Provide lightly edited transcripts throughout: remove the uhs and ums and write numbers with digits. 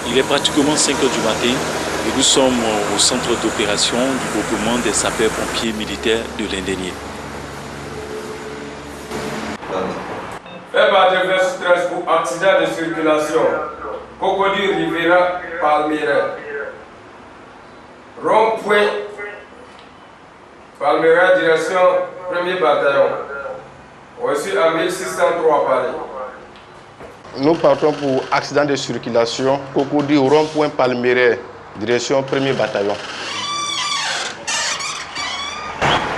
Il est pratiquement 5 h du matin et nous sommes au centre d'opération du groupement des sapeurs-pompiers militaires de l'Indénié. Fait par de stress pour accident de circulation. Cocody Rivera Palmyra. Rond-point Palmyra, direction 1er bataillon. Reçu à 1603 Paris. Nous partons pour accident de circulation. Cocody rond-point Palmyra, direction 1er bataillon.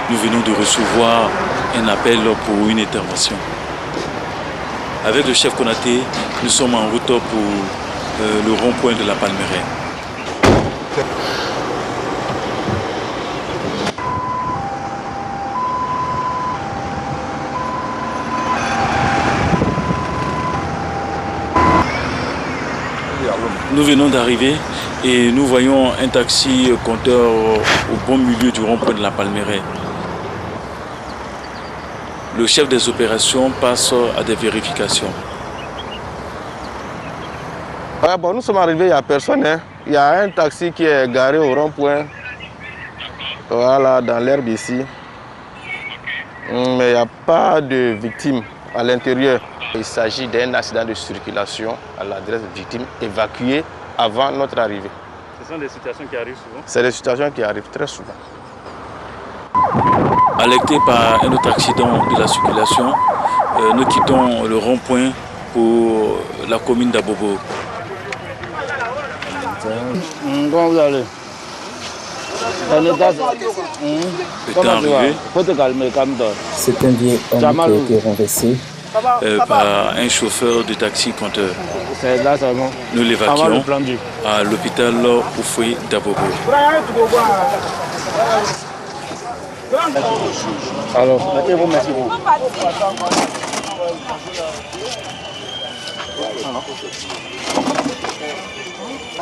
Nous venons de recevoir un appel pour une intervention. Avec le chef Konaté, nous sommes en route pour le rond-point de la Palmyra. Nous venons d'arriver et nous voyons un taxi compteur au bon milieu du rond-point de la Palmyra. Le chef des opérations passe à des vérifications. Bon, nous sommes arrivés, il n'y a personne. Hein. Il y a un taxi qui est garé au rond-point. Voilà, dans l'herbe ici. Mais il n'y a pas de victimes à l'intérieur. Il s'agit d'un accident de circulation à l'adresse de victimes évacuées avant notre arrivée. Ce sont des situations qui arrivent souvent? C'est des situations qui arrivent très souvent. Alertés par un autre accident de la circulation, nous quittons le rond-point pour la commune d'Abobo. Comment vous allez? Le temps arrivé, c'est un vieil homme qui a été renversé par un chauffeur de taxi compteur. Nous l'évacuons à l'hôpital Oufoué d'Abobo. Alors, mettez-vous, merci beaucoup.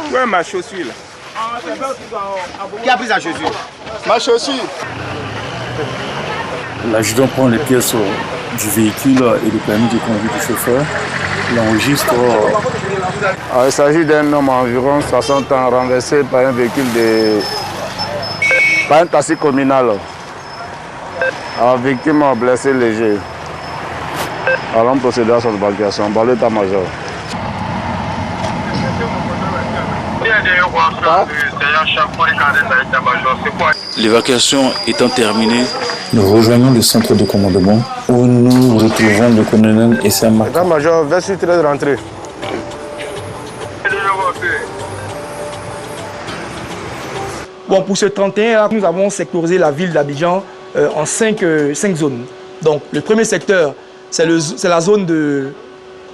Où est ma chaussure là? Qui a pris sa chaussure? Ma chaussure. L'adjudant prend les pièces du véhicule et le permis de conduire du chauffeur. Il enregistre. Il s'agit d'un homme environ 60 ans renversé par un véhicule par un taxi communal. Victime blessé léger. Allons procéder à son évacuation. Par l'état-major. L'évacuation étant terminée, nous rejoignons le centre de commandement où nous retrouvons le colonel Essama. L'état-major, verset 13 rentrée. Bon, pour ce 31, nous avons sectorisé la ville d'Abidjan en 5 zones. Donc, le premier secteur, c'est la zone de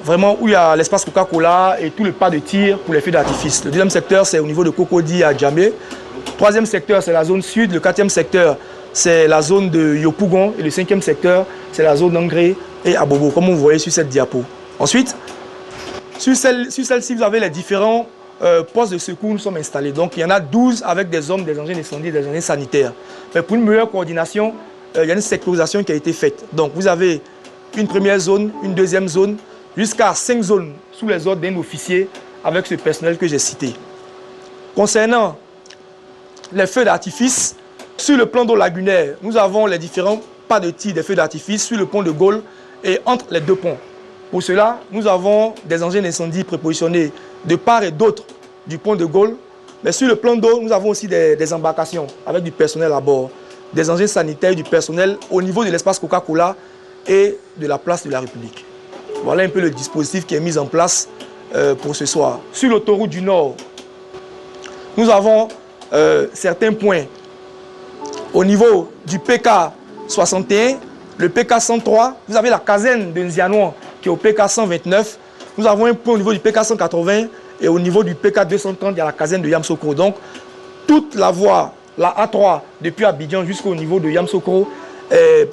vraiment où il y a l'espace Coca-Cola et tout le pas de tir pour les feux d'artifice. Le deuxième secteur, c'est au niveau de Cocody à Djamé. Le troisième secteur, c'est la zone sud. Le quatrième secteur, c'est la zone de Yopougon. Et le cinquième secteur, c'est la zone d'Angré et Abobo, comme vous voyez sur cette diapo. Ensuite, sur celle-ci, vous avez les différents postes de secours où nous sommes installés. Donc, il y en a 12 avec des hommes, des engins d'incendie, des engins sanitaires. Mais pour une meilleure coordination, il y a une sectorisation qui a été faite. Donc, vous avez une première zone, une deuxième zone, jusqu'à 5 zones sous les ordres d'un officier avec ce personnel que j'ai cité. Concernant les feux d'artifice, sur le plan d'eau lagunaire, nous avons les différents pas de tir des feux d'artifice sur le pont de Gaulle et entre les deux ponts. Pour cela, nous avons des engins d'incendie prépositionnés de part et d'autre du pont de Gaulle. Mais sur le plan d'eau, nous avons aussi des embarcations avec du personnel à bord, des engins sanitaires, du personnel au niveau de l'espace Coca-Cola et de la place de la République. Voilà un peu le dispositif qui est mis en place pour ce soir. Sur l'autoroute du Nord, nous avons certains points au niveau du PK 61, le PK 103. Vous avez la caserne de Nzianouan qui est au PK 129. Nous avons un point au niveau du PK 180 et au niveau du PK 230, il y a la caserne de Yamsokro. Donc, toute la voie, la A3, depuis Abidjan jusqu'au niveau de Yamsokro, est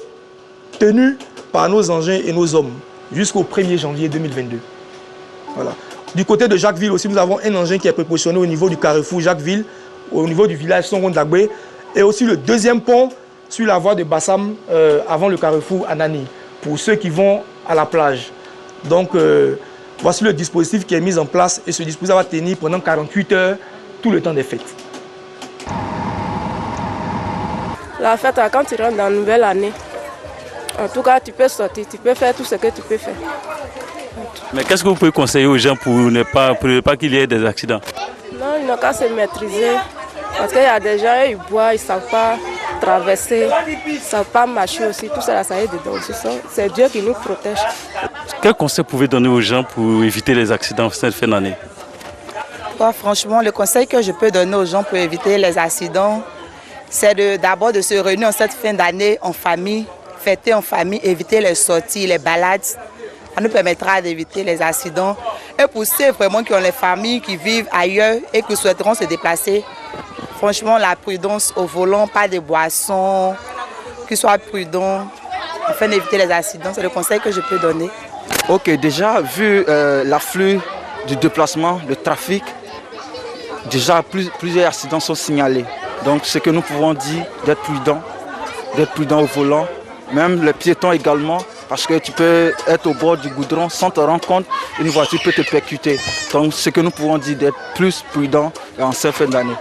tenue par nos engins et nos hommes jusqu'au 1er janvier 2022. Voilà. Du côté de Jacquesville aussi, nous avons un engin qui est prépositionné au niveau du carrefour Jacquesville, au niveau du village Songon-Dagbe, et aussi le deuxième pont sur la voie de Bassam avant le carrefour Anani, pour ceux qui vont à la plage. Donc, Voici le dispositif qui est mis en place et ce dispositif va tenir pendant 48 heures tout le temps des fêtes. La fête, quand tu rentres dans la nouvelle année, en tout cas, tu peux sortir, tu peux faire tout ce que tu peux faire. Mais qu'est-ce que vous pouvez conseiller aux gens pour ne pas qu'il y ait des accidents? Non, ils n'ont qu'à se maîtriser. Parce qu'il y a des gens, ils boivent, ils ne savent pas traverser, ils ne savent pas marcher aussi. Tout ça, ça aide dedans aussi. C'est Dieu qui nous protège. Quel conseil pouvez-vous donner aux gens pour éviter les accidents cette fin d'année? Franchement, le conseil que je peux donner aux gens pour éviter les accidents, c'est d'abord de se réunir en cette fin d'année en famille, fêter en famille, éviter les sorties, les balades. Ça nous permettra d'éviter les accidents. Et pour ceux vraiment qui ont les familles qui vivent ailleurs et qui souhaiteront se déplacer, franchement, la prudence au volant, pas de boissons, qu'ils soient prudents afin d'éviter les accidents. C'est le conseil que je peux donner. Ok, déjà, vu l'afflux du déplacement, le trafic, déjà plusieurs accidents sont signalés. Donc, ce que nous pouvons dire, d'être prudent au volant, même les piétons également, parce que tu peux être au bord du goudron sans te rendre compte, une voiture peut te percuter. Donc, ce que nous pouvons dire, d'être plus prudent en cette fin d'année.